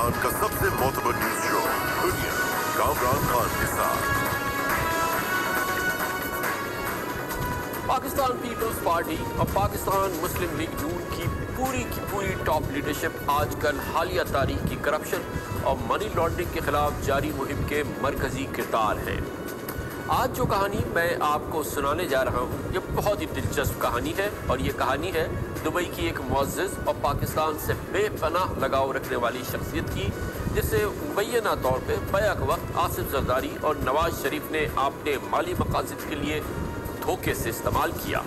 پاکستان کا سب سے معتبر نیوز شو دنیا کامران خان کے ساتھ۔ پاکستان پیپلز پارٹی اور پاکستان مسلم لیگ نون کی پوری ٹاپ لیڈرشپ آج کل حالیہ تاریخ کی کرپشن اور منی لانڈرنگ کے خلاف جاری مہم کے مرکزی کردار ہے۔ آج جو کہانی میں آپ کو سنانے جا رہا ہوں یہ بہت ہی دلچسپ کہانی ہے، اور یہ کہانی ہے دبئی کی ایک معزز اور پاکستان سے بے پناہ لگاؤ رکھنے والی شخصیت کی، جسے مبینہ طور پہ بیک وقت آصف زرداری اور نواز شریف نے اپنے مالی مقاصد کے لیے دھوکے سے استعمال کیا۔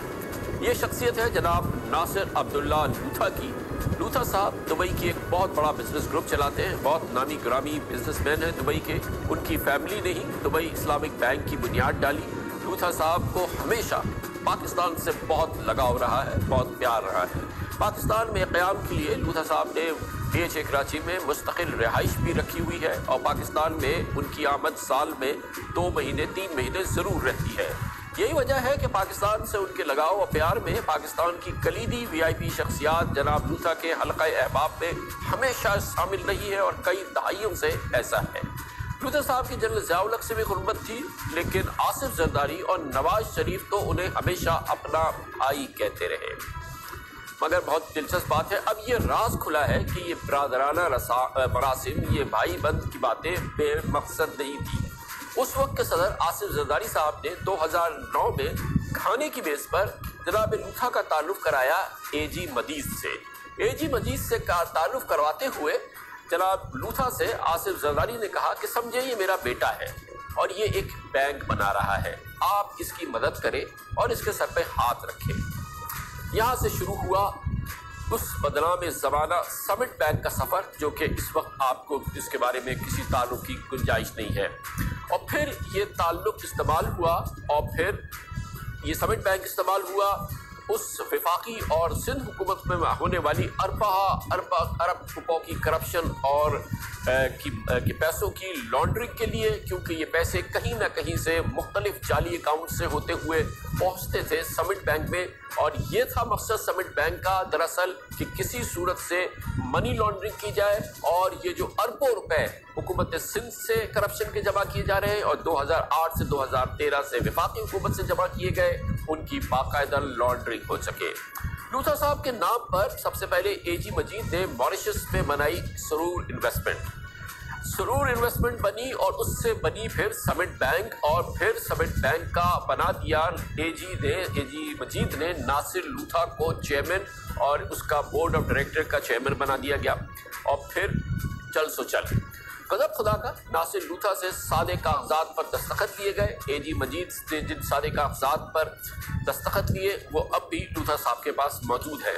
یہ شخصیت ہے جناب ناصر عبداللہ لوتھا کی۔ لوتھا صاحب دبئی کی ایک بہت بڑا بزنس گروپ چلاتے ہیں، بہت نامی گرامی بزنس مین ہیں دبئی کے۔ ان کی فیملی نے ہی دبئی اسلامک بینک کی بنیاد ڈالی۔ لوتھا صاحب کو ہمیشہ پاکستان سے بہت لگاؤ رہا ہے، بہت پیار رہا ہے۔ پاکستان میں قیام کے لیے لوتھا صاحب نے PHA کراچی میں مستقل رہائش بھی رکھی ہوئی ہے، اور پاکستان میں ان کی آمد سال میں 2 مہینے 3 مہینے ضرور رہتی ہے۔ یہی وجہ ہے کہ پاکستان سے ان کے لگاؤ اور پیار میں پاکستان کی کلیدی VIP شخصیات جناب لوتھا کے حلقہ احباب میں ہمیشہ شامل رہی ہے، اور کئی دہائیوں سے ایسا ہے۔ لوتھا صاحب کی جنرل ضیاء الحق سے بھی غربت تھی، لیکن آصف زرداری اور نواز شریف تو انہیں ہمیشہ اپنا بھائی کہتے رہے۔ مگر بہت دلچسپ بات ہے، اب یہ راز کھلا ہے کہ یہ برادرانہ مراسم، یہ بھائی بند کی باتیں بے مقصد نہیں تھی۔ اس وقت کے صدر آصف زرداری صاحب نے 2009 میں کھانے کی بیس پر جناب لوتھا کا تعلق کرایا AG مجید سے۔ AG مجید سے تعلق کرواتے ہوئے جناب لوتھا سے آصف زرداری نے کہا کہ سمجھے یہ میرا بیٹا ہے اور یہ ایک بینک بنا رہا ہے، آپ اس کی مدد کریں اور اس کے سر پہ ہاتھ رکھیں۔ یہاں سے شروع ہوا اس بدنام زمانہ سمٹ بینک کا سفر، جو کہ اس وقت آپ کو اس کے بارے میں کسی تعلق کی گنجائش نہیں ہے۔ اور پھر یہ تعلق استعمال ہوا، اور پھر یہ سمٹ بینک استعمال ہوا اس وفاقی اور سندھ حکومت میں ہونے والی ارب روپوں کی کرپشن اور کی پیسوں کی لانڈرنگ کے لیے، کیونکہ یہ پیسے کہیں نہ کہیں سے مختلف جعلی اکاؤنٹ سے ہوتے ہوئے پہنچتے تھے سمٹ بینک میں۔ اور یہ تھا مقصد سمٹ بینک کا دراصل کہ کسی صورت سے منی لانڈرنگ کی جائے، اور یہ جو اربوں روپے حکومت سندھ سے کرپشن کے جمع کیے جا رہے ہیں اور 2008 سے 2013 سے وفاقی حکومت سے جمع کیے گئے، ان کی باقاعدہ لانڈرنگ ہو سکے۔ لوتھا صاحب کے نام پر سب سے پہلے AG مجید نے ماریشس میں بنائی سرور انویسٹمنٹ بنی، اور اس سے بنی پھر سمٹ بینک، اور پھر سمٹ بینک کا بنا دیا AG مجید نے ناصر لوتھا کو چیئرمین، اور اس کا بورڈ آف ڈائریکٹر کا چیئرمین بنا دیا گیا۔ اور پھر چل سو چل غضب خدا کا، ناصر لوتھا سے سادے کاغذات پر دستخط لیے گئے۔ AG مجید نے جن سادے کاغذات پر دستخط لیے وہ اب بھی لوتھا صاحب کے پاس موجود ہے۔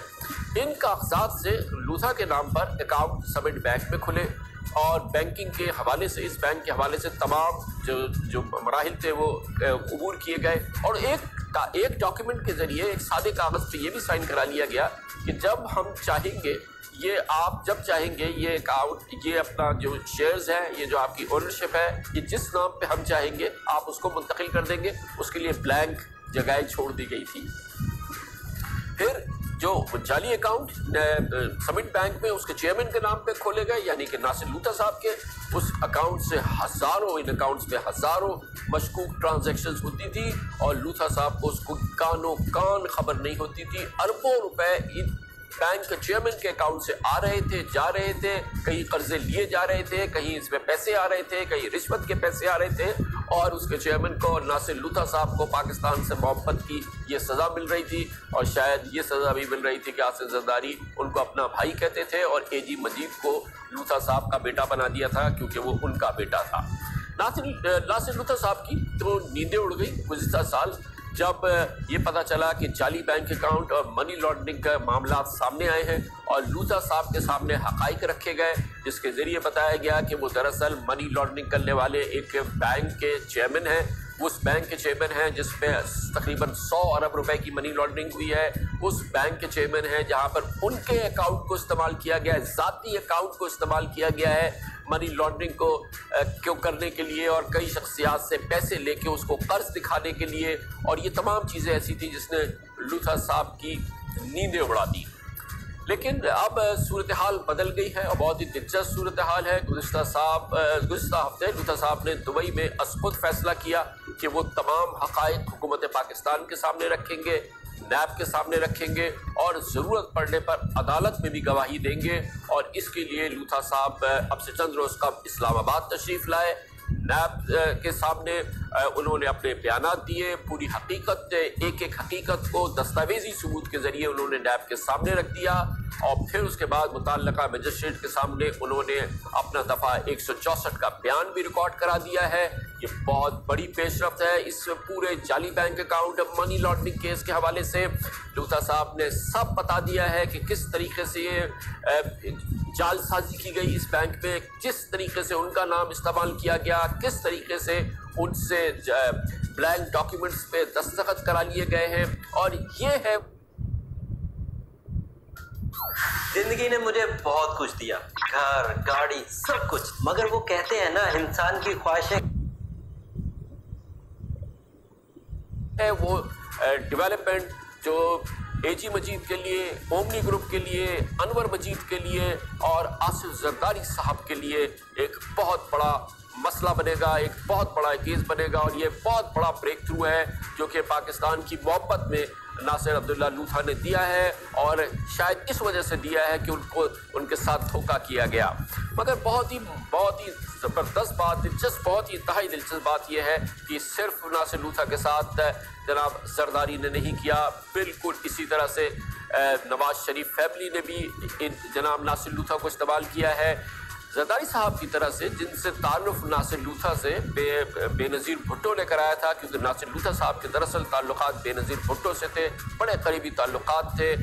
ان کاغذات سے لوتھا کے نام پر اکاؤنٹ سمٹ بینک میں کھلے، اور بینکنگ کے حوالے سے، اس بینک کے حوالے سے تمام جو مراحل تھے وہ عبور کیے گئے، اور ایک ڈاکیومنٹ کے ذریعے ایک سادے کاغذ پہ یہ بھی سائن کرا لیا گیا کہ جب ہم چاہیں گے، یہ آپ جب چاہیں گے یہ اکاؤنٹ، یہ اپنا جو شیئرز ہیں، یہ جو آپ کی اونرشپ ہے، یہ جس نام پہ ہم چاہیں گے آپ اس کو منتقل کر دیں گے۔ اس کے لیے بلینک جگہیں چھوڑ دی گئی تھی۔ پھر جو جعلی اکاؤنٹ سمٹ بینک میں اس کے چیئرمین کے نام پہ کھولے گئے، یعنی کہ ناصر لوتھا صاحب کے، اس اکاؤنٹ سے ان اکاؤنٹس میں ہزاروں مشکوک ٹرانزیکشنز ہوتی تھی، اور لوتھا صاحب کو اس کو کانوں کان خبر نہیں ہوتی تھی۔ اربوں روپے ان بینک کے چیئرمین کے اکاؤنٹ سے آ رہے تھے، جا رہے تھے، کہیں قرضے لیے جا رہے تھے، کہیں اس میں پیسے آ رہے تھے، کہیں رشوت کے پیسے آ رہے تھے، اور اس کے چیئرمین کو ناصر لوتھا صاحب کو پاکستان سے محبت کی یہ سزا مل رہی تھی، اور شاید یہ سزا بھی مل رہی تھی کہ آصف زرداری ان کو اپنا بھائی کہتے تھے، اور AG مجید کو لوتھا صاحب کا بیٹا بنا دیا تھا کیونکہ وہ ان کا بیٹا تھا۔ ناصر لوتھا صاحب کی تو نیندیں اڑ گئی گزشتہ سال، جب یہ پتہ چلا کہ جعلی بینک اکاؤنٹ اور منی لانڈرنگ کا معاملات سامنے آئے ہیں، اور لوتھا صاحب کے سامنے حقائق رکھے گئے، جس کے ذریعے بتایا گیا کہ وہ دراصل منی لانڈرنگ کرنے والے ایک بینک کے چیئرمین ہیں۔ اس بینک کے چیئرمین ہیں جس میں تقریباً 100 ارب روپے کی منی لانڈرنگ ہوئی ہے۔ اس بینک کے چیئرمین ہیں جہاں پر ان کے اکاؤنٹ کو استعمال کیا گیا ہے، ذاتی اکاؤنٹ کو استعمال کیا گیا ہے منی لانڈرنگ کو کرنے کے لیے، اور کئی شخصیات سے پیسے لے کے اس کو قرض دکھانے کے لیے، اور یہ تمام چیزیں ایسی تھی جس نے لوتھا صاحب کی نیندیں اڑا دی۔ لیکن اب صورتحال بدل گئی ہے اور بہت ہی دلچسپ صورتحال ہے۔ گزشتہ ہفتے لوتھا صاحب نے دبئی میں از خود فیصلہ کیا کہ وہ تمام حقائق حکومت پاکستان کے سامنے رکھیں گے، نیب کے سامنے رکھیں گے اور ضرورت پڑنے پر عدالت میں بھی گواہی دیں گے، اور اس کے لیے لوتھا صاحب اب سے چند روز قبل اسلام آباد تشریف لائے۔ نیب کے سامنے انہوں نے اپنے بیانات دیے، پوری حقیقت، ایک ایک حقیقت کو دستاویزی ثبوت کے ذریعے انہوں نے نیب کے سامنے رکھ دیا، اور پھر اس کے بعد متعلقہ مجسٹریٹ کے سامنے انہوں نے اپنا دفعہ 164 کا بیان بھی ریکارڈ کرا دیا ہے۔ یہ بہت بڑی پیش رفت ہے اس پورے جعلی bank account money laundering case کے حوالے سے۔ لوتھا صاحب نے سب بتا دیا ہے کہ کس طریقے سے یہ جال سازی کی گئی اس بینک میں، کس طریقے سے ان کا نام استعمال کیا گیا، کس طریقے سے ان سے بلینک ڈاکیومنٹس پہ دستخط کرا لیے گئے ہیں، اور یہ ہے۔ زندگی نے مجھے بہت کچھ دیا، گھر، گاڑی، سب کچھ، مگر وہ کہتے ہیں نا انسان کی خواہشیں ہے وہ ڈیولپمنٹ جو اے جی مجید کے لیے، اومنی گروپ کے لیے، انور مجید کے لیے اور آصف زرداری صاحب کے لیے ایک بہت بڑا مسئلہ بنے گا، ایک بہت بڑا کیس بنے گا، اور یہ بہت بڑا بریک تھرو ہے جو کہ پاکستان کی محبت میں ناصر عبداللہ لوتھا نے دیا ہے، اور شاید اس وجہ سے دیا ہے کہ ان کے ساتھ دھوکہ کیا گیا۔ مگر بہت ہی زبردست بات، بہت ہی انتہائی دلچسپ بات یہ ہے کہ صرف ناصر لوتھا کے ساتھ جناب زرداری نے نہیں کیا، بالکل اسی طرح سے نواز شریف فیملی نے بھی جناب ناصر لوتھا کو استعمال کیا ہے۔ زرداری صاحب کی طرح سے جن سے تعلق ناصر لوتھا سے بے نظیر بھٹو نے کرایا تھا، کیونکہ ناصر لوتھا صاحب کے دراصل تعلقات بے نظیر بھٹو سے تھے، بڑے قریبی تعلقات تھے۔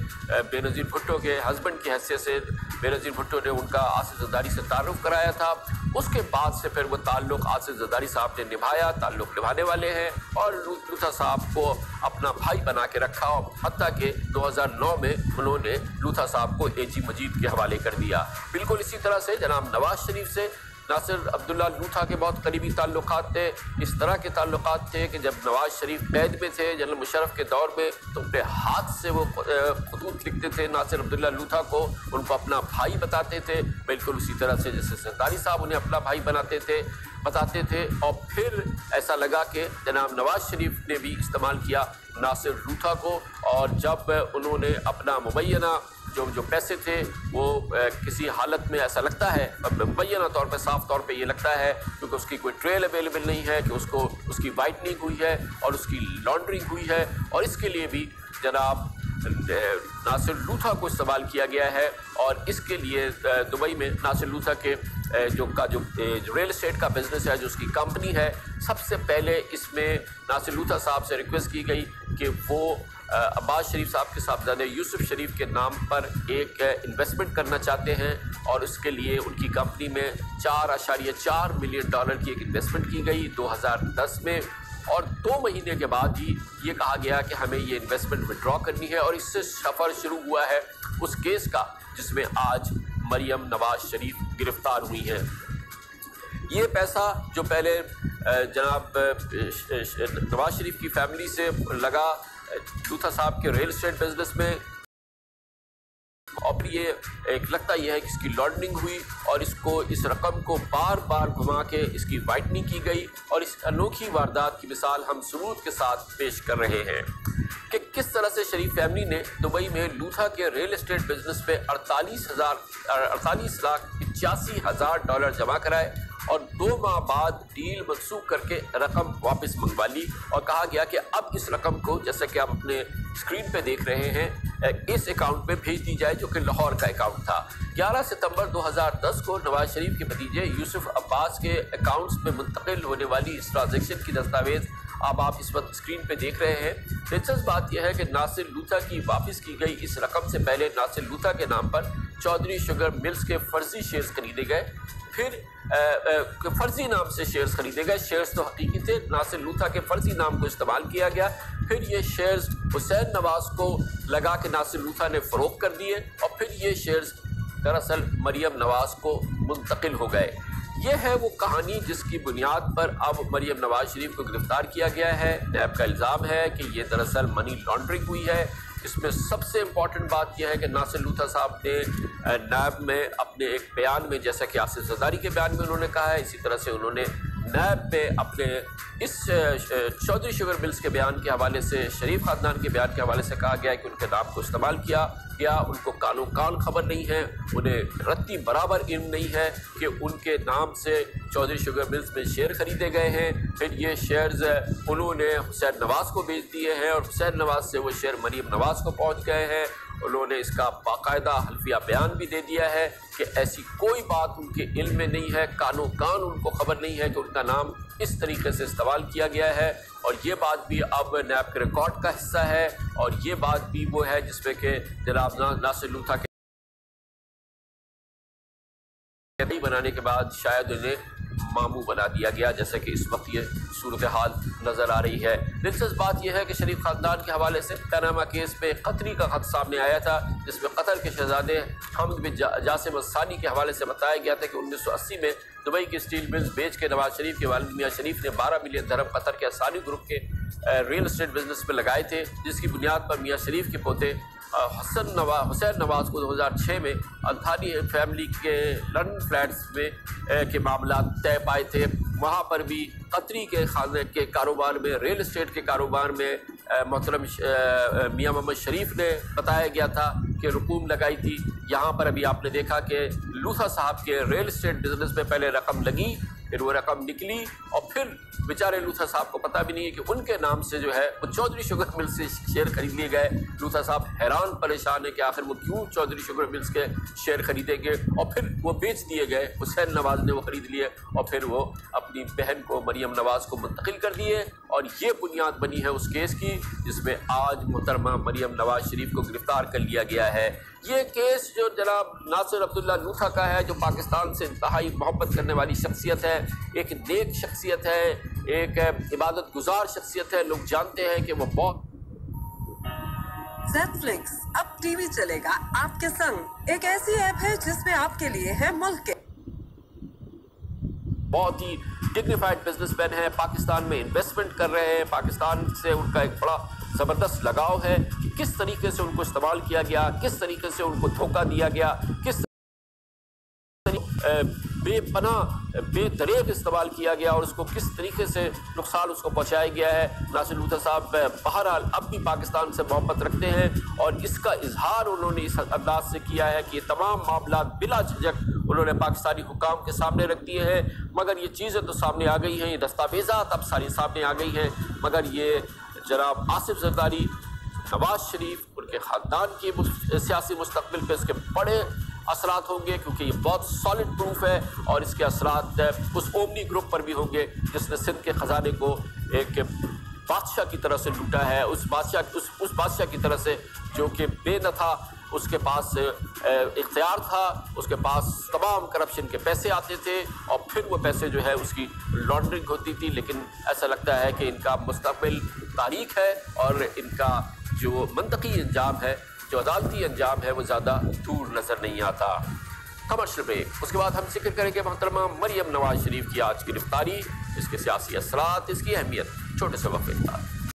بے نظیر بھٹو کے ہسبینڈ کی حیثیت سے بے نظیر بھٹو نے ان کا آصف زرداری سے تعارف کرایا تھا۔ اس کے بعد سے پھر وہ تعلق آصف زرداری صاحب نے نبھایا، تعلق نبھانے والے ہیں، اور لوتھا صاحب کو اپنا بھائی بنا کے رکھا، حتیٰ کہ 2009 میں انہوں نے لوتھا صاحب کو اے جی مجید کے حوالے کر دیا۔ بالکل اسی طرح سے جناب نواز شریف سے ناصر عبداللہ لوتھا کے بہت قریبی تعلقات تھے۔ اس طرح کے تعلقات تھے کہ جب نواز شریف قید میں تھے جنرل مشرف کے دور میں، تو اپنے ہاتھ سے وہ خطوط لکھتے تھے ناصر عبداللہ لوتھا کو، ان کو اپنا بھائی بتاتے تھے، بالکل اسی طرح سے جیسے زرداری صاحب انہیں اپنا بھائی بتاتے تھے۔ اور پھر ایسا لگا کہ جناب نواز شریف نے بھی استعمال کیا ناصر لوتھا کو، اور جب انہوں نے اپنا مبینہ جو پیسے تھے وہ کسی حالت میں ایسا لگتا ہے، مبینہ طور پہ، صاف طور پہ یہ لگتا ہے، کیونکہ اس کی کوئی ٹریل اویلیبل نہیں ہے کہ اس کی وائٹنگ ہوئی ہے اور اس کی لانڈرنگ ہوئی ہے، اور اس کے لیے بھی جناب ناصر لوتھا کو استعمال کیا گیا ہے۔ اور اس کے لیے دبئی میں ناصر لوتھا کے جو ریل اسٹیٹ کا بزنس ہے، جو اس کی کمپنی ہے، سب سے پہلے اس میں ناصر لوتھا صاحب سے ریکویسٹ کی گئی کہ وہ عباس شریف صاحب کے صاحبزادے یوسف شریف کے نام پر ایک انویسٹمنٹ کرنا چاہتے ہیں، اور اس کے لیے ان کی کمپنی میں $4.4 ملین کی ایک انویسٹمنٹ کی گئی 2010 میں، اور 2 مہینے کے بعد ہی یہ کہا گیا کہ ہمیں یہ انویسٹمنٹ وڈرا کرنی ہے، اور اس سے سفر شروع ہوا ہے اس کیس کا جس میں آج مریم نواز شریف گرفتار ہوئی ہیں۔ یہ پیسہ جو پہلے جناب نواز شریف کی فیملی سے لگا لوتھا صاحب کے ریل اسٹیٹ بزنس میں، اور پھر یہ ایک لگتا یہ ہے کہ اس کی لانڈرنگ ہوئی، اور اس رقم کو بار بار گھما کے اس کی وائٹنگ کی گئی، اور اس انوکھی واردات کی مثال ہم ثبوت کے ساتھ پیش کر رہے ہیں کہ کس طرح سے شریف فیملی نے دبئی میں لوتھا کے ریل اسٹیٹ بزنس پہ $48,85,000 جمع کرائے، اور 2 ماہ بعد ڈیل منسوخ کر کے رقم واپس منگوا لی، اور کہا گیا کہ اب اس رقم کو، جیسا کہ آپ اپنے اسکرین پہ دیکھ رہے ہیں، اس اکاؤنٹ میں بھیج دی جائے جو کہ لاہور کا اکاؤنٹ تھا۔ 11 ستمبر 2010 کو نواز شریف کے بھتیجے یوسف عباس کے اکاؤنٹس میں منتقل ہونے والی اس ٹرانزیکشن کی دستاویز اب آپ اس وقت اسکرین پہ دیکھ رہے ہیں۔ دلچسپ بات یہ ہے کہ ناصر لوتھا کی واپس کی گئی اس رقم سے پہلے ناصر لوتھا کے نام پر چودھری شوگر ملز کے فرضی شیئرز خریدے گئے، پھر فرضی نام سے شیئرز خریدے گئے، شیئرز تو حقیقی تھے، ناصر لوتھا کے فرضی نام کو استعمال کیا گیا، پھر یہ شیئرز حسین نواز کو لگا کہ ناصر لوتھا نے فروخت کر دیے، اور پھر یہ شیئرز دراصل مریم نواز کو منتقل ہو گئے۔ یہ ہے وہ کہانی جس کی بنیاد پر اب مریم نواز شریف کو گرفتار کیا گیا ہے۔ نیب کا الزام ہے کہ یہ دراصل منی لانڈرنگ ہوئی ہے، اس میں سب سے امپورٹنٹ بات یہ ہے کہ ناصر لوتھا صاحب نے نیب میں اپنے ایک بیان میں، جیسا کہ آصف زرداری کے بیان میں انہوں نے کہا ہے، اسی طرح سے انہوں نے نیب پہ اپنے اس چودھری شوگر ملز کے بیان کے حوالے سے، شریف خاندان کے بیان کے حوالے سے کہا گیا ہے کہ ان کے نام کو استعمال کیا گیا، ان کو کانوں کان خبر نہیں ہے، انہیں رتی برابر علم نہیں ہے کہ ان کے نام سے چودھری شوگر ملز میں شیئر خریدے گئے ہیں، پھر یہ شیئرز انہوں نے حسین نواز کو بیچ دیے ہیں اور حسین نواز سے وہ شیئر مریم نواز کو پہنچ گئے ہیں۔ انہوں نے اس کا باقاعدہ حلفیہ بیان بھی دے دیا ہے کہ ایسی کوئی بات ان کے علم میں نہیں ہے، کانوں کان ان کو خبر نہیں ہے کہ ان کا نام اس طریقے سے استعمال کیا گیا ہے، اور یہ بات بھی اب نیب کے ریکارڈ کا حصہ ہے، اور یہ بات بھی وہ ہے جس میں کہ جناب ناصر لوتھا کے بنانے کے بعد شاید انہیں ماموں بنا دیا گیا، جیسے کہ اس وقت یہ صورتحال نظر آ رہی ہے۔ دلچسپ بات یہ ہے کہ شریف خاندان کے حوالے سے پیناما کیس میں قطری کا خط سامنے آیا تھا، جس میں قطر کے شہزادے حمد بن جاسم الثانی کے حوالے سے بتایا گیا تھا کہ 1980 میں دبئی کے اسٹیل ملز بیچ کے نواز شریف کے والد میاں شریف نے 12 ملین درہم قطر کے ثانی گروپ کے ریل اسٹیٹ بزنس میں لگائے تھے، جس کی بنیاد پر میاں شریف کے پوتے حسین نواز کو 2006 میں الثانی فیملی کے لندن فلیٹس میں کے معاملات طے پائے تھے۔ وہاں پر بھی قطری کے خاندان کے کاروبار میں، ریل اسٹیٹ کے کاروبار میں محترم میاں محمد شریف نے بتایا گیا تھا کہ رقوم لگائی تھی۔ یہاں پر ابھی آپ نے دیکھا کہ لوتھا صاحب کے ریل اسٹیٹ بزنس میں پہلے رقم لگی، پھر وہ رقم نکلی، اور پھر بیچارے لوتھا صاحب کو پتہ بھی نہیں ہے کہ ان کے نام سے جو ہے وہ چودھری شوگر ملز سے شیئر خرید لیے گئے۔ لوتھا صاحب حیران پریشان ہے کہ آخر وہ کیوں چودھری شوگر ملز کے شیئر خریدیں گے، اور پھر وہ بیچ دیے گئے، حسین نواز نے وہ خرید لیے اور پھر وہ اپنی بہن کو مریم نواز کو منتقل کر دیے، اور یہ بنیاد بنی ہے اس کیس کی جس میں آج محترمہ مریم نواز شریف کو گرفتار کر لیا گیا ہے۔ یہ کیس جو جناب ناصر عبداللہ لوتھا کا ہے، جو پاکستان سے انتہائی محبت کرنے والی شخصیت ہے، ایک نیک شخصیت ہے، ایک عبادت گزار شخصیت ہے، لوگ جانتے ہیں کہ وہ بہت زیڈ فلکس اب ٹی وی چلے گا آپ کے سنگ، ایک ایسی ایپ ہے جس میں آپ کے لیے ہے ملک کے بہت ہی ڈگنیفائڈ بزنس مین ہیں، پاکستان میں انویسٹمنٹ کر رہے ہیں، پاکستان سے ان کا ایک بڑا زبردست لگاؤ ہے۔ کس طریقے سے ان کو استعمال کیا گیا، کس طریقے سے ان کو دھوکہ دیا گیا، کس بے پناہ بے دریغ استعمال کیا گیا اور اس کو کس طریقے سے نقصان اس کو پہنچایا گیا ہے۔ ناصر لوتھا صاحب بہرحال اب بھی پاکستان سے محبت رکھتے ہیں، اور اس کا اظہار انہوں نے اس انداز سے کیا ہے کہ یہ تمام معاملات بلا جھجک انہوں نے پاکستانی حکام کے سامنے رکھ دیے ہیں، مگر یہ چیزیں تو سامنے آ گئی ہیں، یہ دستاویزات اب ساری سامنے آ گئی ہیں، مگر یہ جناب آصف زرداری، نواز شریف، ان کے خاندان کی سیاسی مستقبل پہ اس کے بڑے اثرات ہوں گے، کیونکہ یہ بہت سالڈ پروف ہے، اور اس کے اثرات اس اومنی گروپ پر بھی ہوں گے جس نے سندھ کے خزانے کو ایک بادشاہ کی طرح سے لوٹا ہے، اس بادشاہ کی طرح سے جو کہ بے نہ تھا، اس کے پاس اختیار تھا، اس کے پاس تمام کرپشن کے پیسے آتے تھے، اور پھر وہ پیسے جو ہے اس کی لانڈرنگ ہوتی تھی، لیکن ایسا لگتا ہے کہ ان کا مستقبل تاریک ہے، اور ان کا جو منطقی انجام ہے، جو عدالتی انجام ہے، وہ زیادہ دور نظر نہیں آتا۔ کمرشل بریک، اس کے بعد ہم ذکر کریں گے محترمہ مریم نواز شریف کی آج کی گرفتاری، اس کے سیاسی اثرات، اس کی اہمیت، چھوٹے سے وقفے کے بعد۔